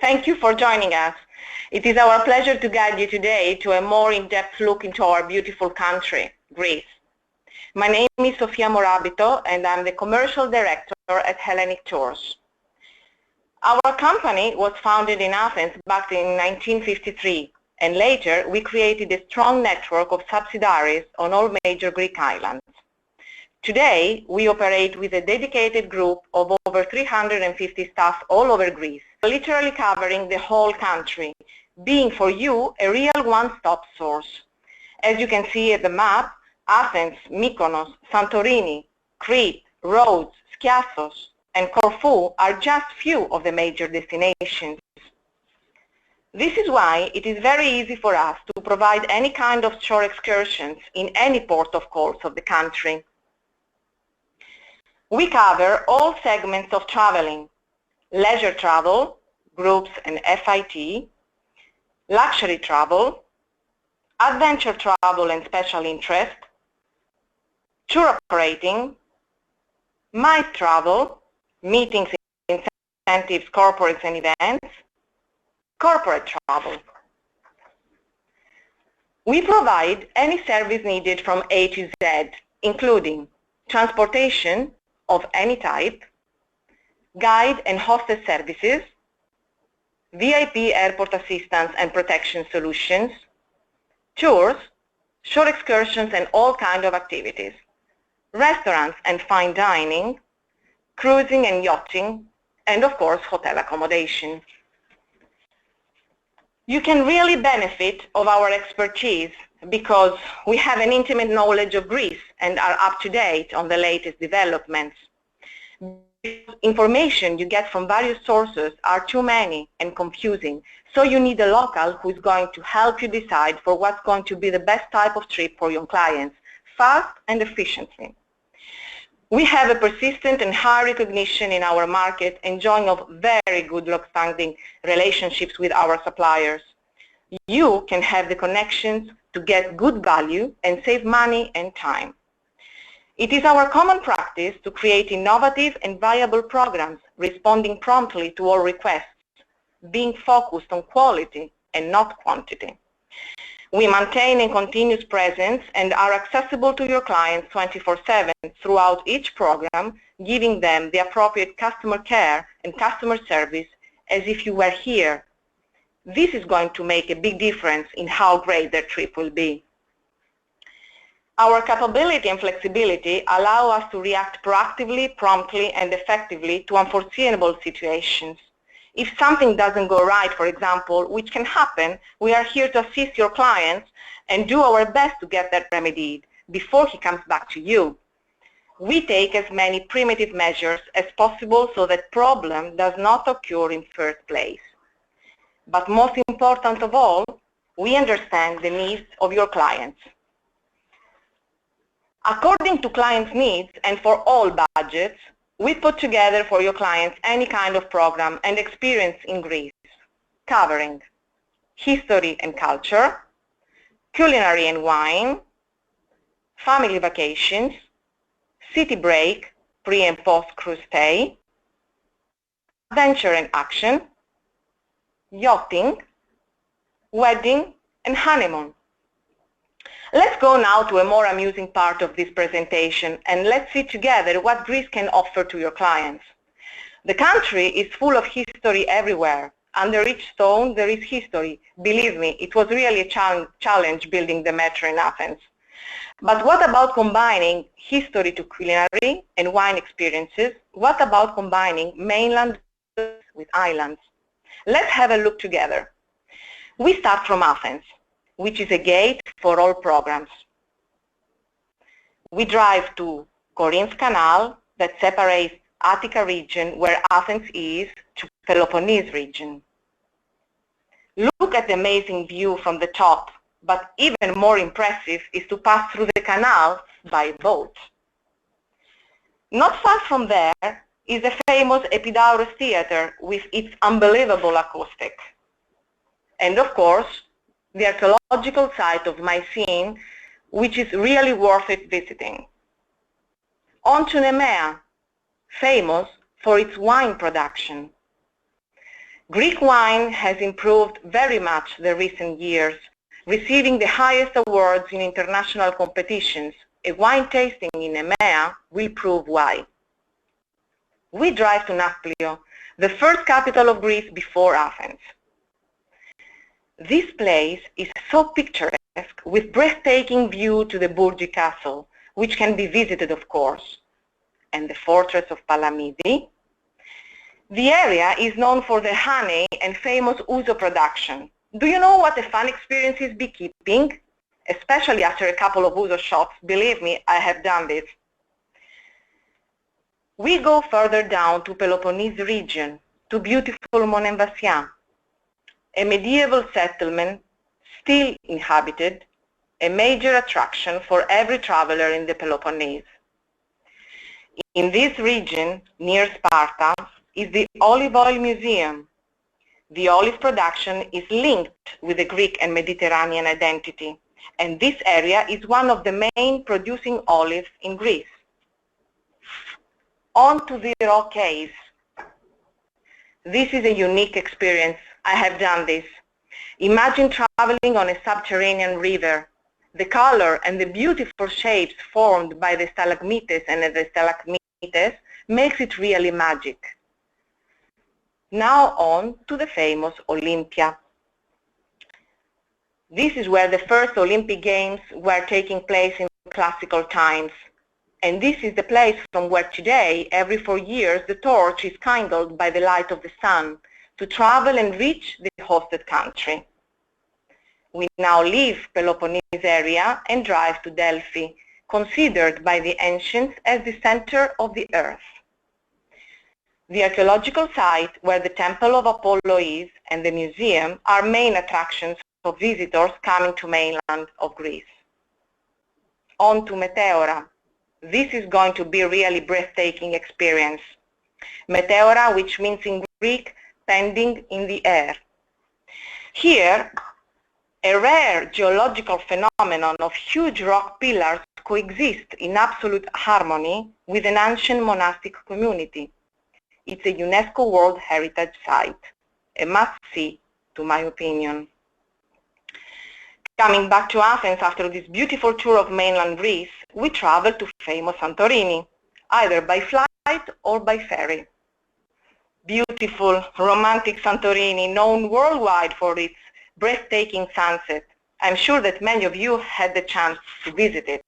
Thank you for joining us. It is our pleasure to guide you today to a more in-depth look into our beautiful country, Greece. My name is Sofia Morabito and I'm the Commercial Director at Hellenic Tours. Our company was founded in Athens back in 1953, and later we created a strong network of subsidiaries on all major Greek islands. Today, we operate with a dedicated group of over 350 staff all over Greece, literally covering the whole country, being for you a real one-stop source. As you can see at the map, Athens, Mykonos, Santorini, Crete, Rhodes, Skiathos, and Corfu are just few of the major destinations. This is why it is very easy for us to provide any kind of shore excursions in any port of calls of the country. We cover all segments of traveling: leisure travel, groups and FIT, luxury travel, adventure travel and special interest, tour operating, MICE travel, meetings, incentives, corporates and events, corporate travel. We provide any service needed from A to Z, including transportation of any type, guide and hostess services, VIP airport assistance and protection solutions, tours, shore excursions and all kinds of activities, restaurants and fine dining, cruising and yachting, and of course hotel accommodation. You can really benefit of our expertise because we have an intimate knowledge of Greece and are up to date on the latest developments. Information you get from various sources are too many and confusing, so you need a local who is going to help you decide for what's going to be the best type of trip for your clients, fast and efficiently. We have a persistent and high recognition in our market, enjoying of very good long-standing relationships with our suppliers. You can have the connections to get good value and save money and time. It is our common practice to create innovative and viable programs, responding promptly to all requests, being focused on quality and not quantity. We maintain a continuous presence and are accessible to your clients 24/7 throughout each program, giving them the appropriate customer care and customer service as if you were here. This is going to make a big difference in how great their trip will be. Our capability and flexibility allow us to react proactively, promptly, and effectively to unforeseeable situations. If something doesn't go right, for example, which can happen, we are here to assist your clients and do our best to get that remedied before he comes back to you. We take as many primitive measures as possible so that problem does not occur in first place. But most important of all, we understand the needs of your clients. According to clients' needs and for all budgets, we put together for your clients any kind of program and experience in Greece, covering history and culture, culinary and wine, family vacations, city break, pre- and post-cruise stay, adventure and action, yachting, wedding, and honeymoon. Let's go now to a more amusing part of this presentation and let's see together what Greece can offer to your clients. The country is full of history everywhere. Under each stone there is history. Believe me, it was really a challenge building the metro in Athens. But what about combining history to culinary and wine experiences? What about combining mainland with islands? Let's have a look together. We start from Athens, which is a gate for all programs. We drive to Corinth Canal that separates Attica region, where Athens is, to Peloponnese region. Look at the amazing view from the top, but even more impressive is to pass through the canal by boat. Not far from there is the famous Epidaurus Theatre with its unbelievable acoustic. And of course, the archaeological site of Mycenae, which is really worth it visiting. On to Nemea, famous for its wine production. Greek wine has improved very much the recent years, receiving the highest awards in international competitions. A wine tasting in EMEA will prove why. We drive to Naplio, the first capital of Greece before Athens. This place is so picturesque, with breathtaking view to the Bourgi Castle, which can be visited, of course, and the fortress of Palamidi. The area is known for the honey and famous ouzo production. Do you know what a fun experience is beekeeping? Especially after a couple of ouzo shots. Believe me, I have done this. We go further down to Peloponnese region, to beautiful Monemvasia, a medieval settlement still inhabited, a major attraction for every traveler in the Peloponnese. In this region, near Sparta, is the Olive Oil Museum. The olive production is linked with the Greek and Mediterranean identity, and this area is one of the main producing olives in Greece. On to the rock caves. This is a unique experience. I have done this. Imagine traveling on a subterranean river. The color and the beautiful shapes formed by the stalagmites and the stalagmites makes it really magic. Now on to the famous Olympia. This is where the first Olympic Games were taking place in classical times. And this is the place from where today, every 4 years, the torch is kindled by the light of the sun to travel and reach the hosted country. We now leave Peloponnese area and drive to Delphi, considered by the ancients as the center of the earth. The archaeological site where the Temple of Apollo is and the museum are main attractions of visitors coming to mainland of Greece. On to Meteora. This is going to be a really breathtaking experience. Meteora, which means in Greek, pending in the air. Here, a rare geological phenomenon of huge rock pillars coexist in absolute harmony with an ancient monastic community. It's a UNESCO World Heritage Site, a must-see, to my opinion. Coming back to Athens after this beautiful tour of mainland Greece, we travel to famous Santorini, either by flight or by ferry. Beautiful, romantic Santorini, known worldwide for its breathtaking sunset. I'm sure that many of you had the chance to visit it.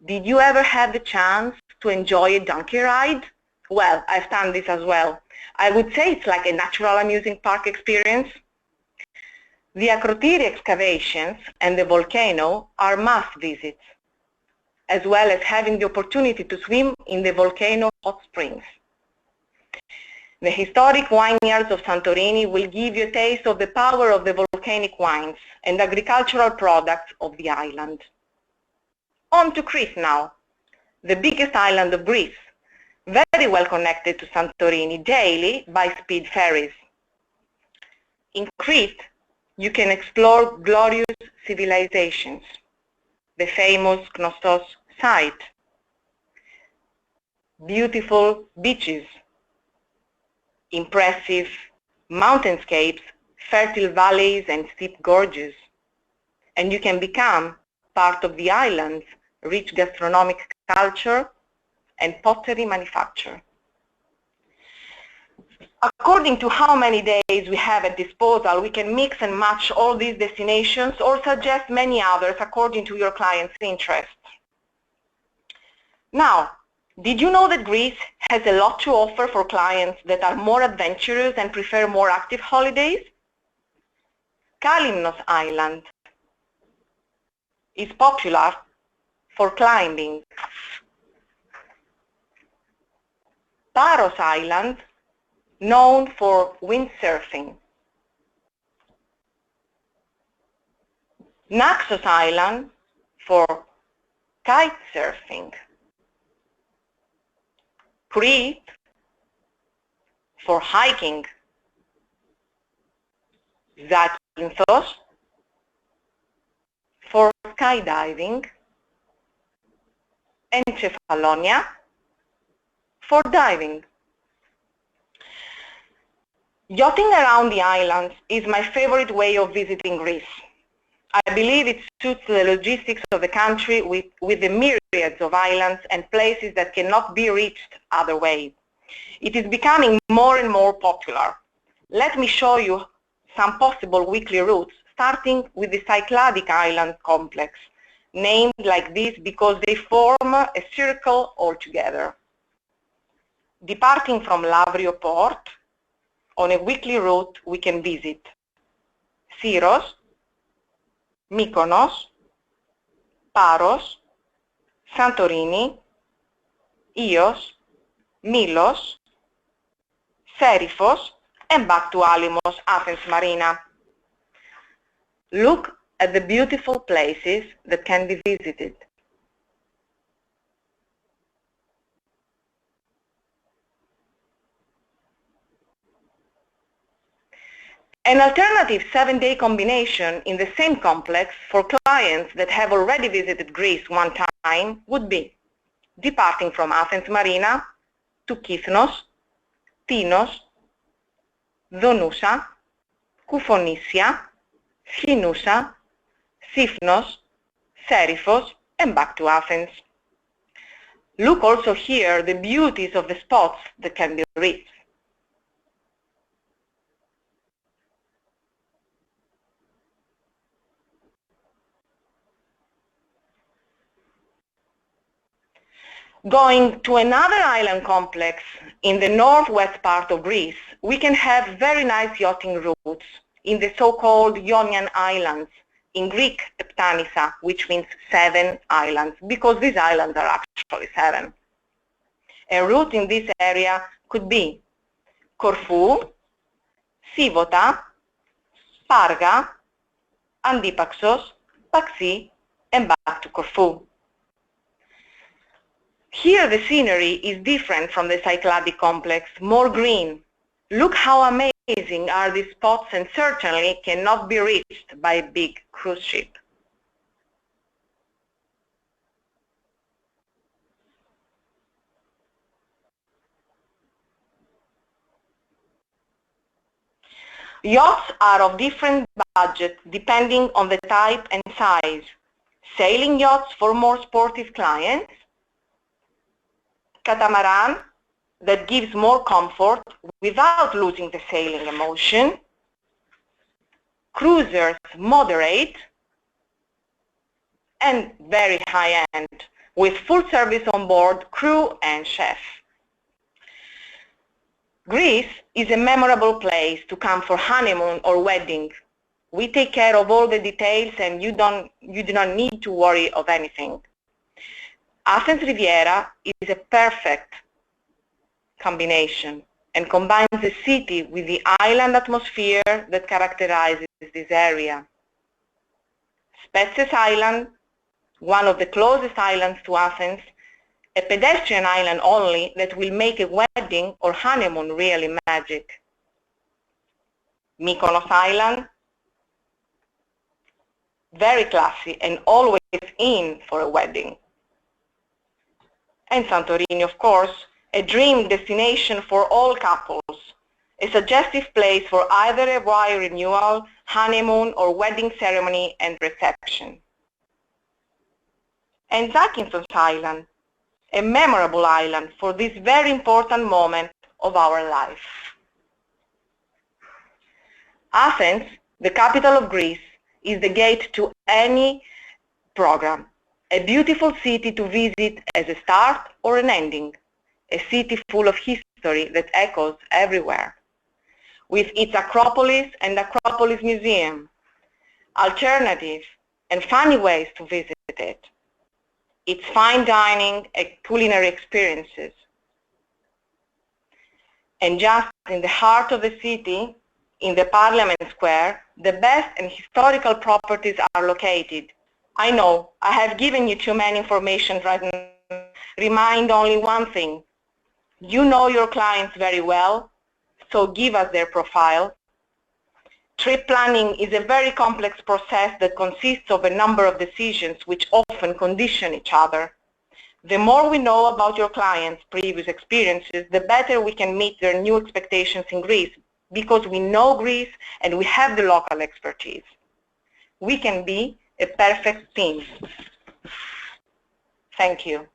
Did you ever have the chance to enjoy a donkey ride? Well, I've done this as well. I would say it's like a natural amusing park experience. The Akrotiri excavations and the volcano are must visits, as well as having the opportunity to swim in the volcano hot springs. The historic vineyards of Santorini will give you a taste of the power of the volcanic wines and agricultural products of the island. On to Crete now, the biggest island of Greece, very well connected to Santorini daily by speed ferries. In Crete, you can explore glorious civilizations, the famous Knossos site, beautiful beaches, impressive mountainscapes, fertile valleys and steep gorges, and you can become part of the island's rich gastronomic culture and pottery manufacture. According to how many days we have at disposal, we can mix and match all these destinations or suggest many others according to your client's interests. Now, did you know that Greece has a lot to offer for clients that are more adventurous and prefer more active holidays? Kalimnos Island is popular for climbing. Paros Island, known for windsurfing. Naxos Island for kite surfing. Crete for hiking. Zakynthos for skydiving. And Kefalonia for diving. Yachting around the islands is my favorite way of visiting Greece. I believe it suits the logistics of the country with the myriads of islands and places that cannot be reached other way. It is becoming more and more popular. Let me show you some possible weekly routes, starting with the Cycladic Island complex, named like this because they form a circle altogether. Departing from Lavrio port, on a weekly route we can visit Syros, Mykonos, Paros, Santorini, Ios, Milos, Serifos, and back to Alimos, Athens Marina. Look at the beautiful places that can be visited. An alternative 7-day combination in the same complex for clients that have already visited Greece one time would be departing from Athens Marina to Kythnos, Tinos, Donousa, Koufonissia, Schinoussa, Sifnos, Serifos, and back to Athens. Look also here the beauties of the spots that can be reached. Going to another island complex in the northwest part of Greece, we can have very nice yachting routes in the so-called Ionian Islands, in Greek Heptanissa, which means 7 islands, because these islands are actually 7. A route in this area could be Corfu, Sivota, Parga, Antipaxos, Paxi, and back to Corfu. Here the scenery is different from the Cycladic complex, more green. Look how amazing are these spots and certainly cannot be reached by a big cruise ship. Yachts are of different budget depending on the type and size. Sailing yachts for more sportive clients, catamaran that gives more comfort without losing the sailing emotion, cruisers moderate, and very high-end with full service on board, crew and chef. Greece is a memorable place to come for honeymoon or wedding. We take care of all the details and you do not need to worry of anything. Athens Riviera is a perfect combination and combines the city with the island atmosphere that characterizes this area. Spetses Island, one of the closest islands to Athens, a pedestrian island only that will make a wedding or honeymoon really magic. Mykonos Island, very classy and always in for a wedding. And Santorini, of course, a dream destination for all couples, a suggestive place for either a vow renewal, honeymoon, or wedding ceremony and reception. And Zakynthos Island, a memorable island for this very important moment of our life. Athens, the capital of Greece, is the gate to any program, a beautiful city to visit as a start or an ending, a city full of history that echoes everywhere, with its Acropolis and Acropolis Museum, alternative and funny ways to visit it, its fine dining and culinary experiences. And just in the heart of the city, in the Parliament Square, the best and historical properties are located. I know, I have given you too many information right now. Remind only one thing. You know your clients very well, so give us their profile. Trip planning is a very complex process that consists of a number of decisions which often condition each other. The more we know about your clients' previous experiences, the better we can meet their new expectations in Greece, because we know Greece and we have the local expertise. We can be a perfect team. Thank you.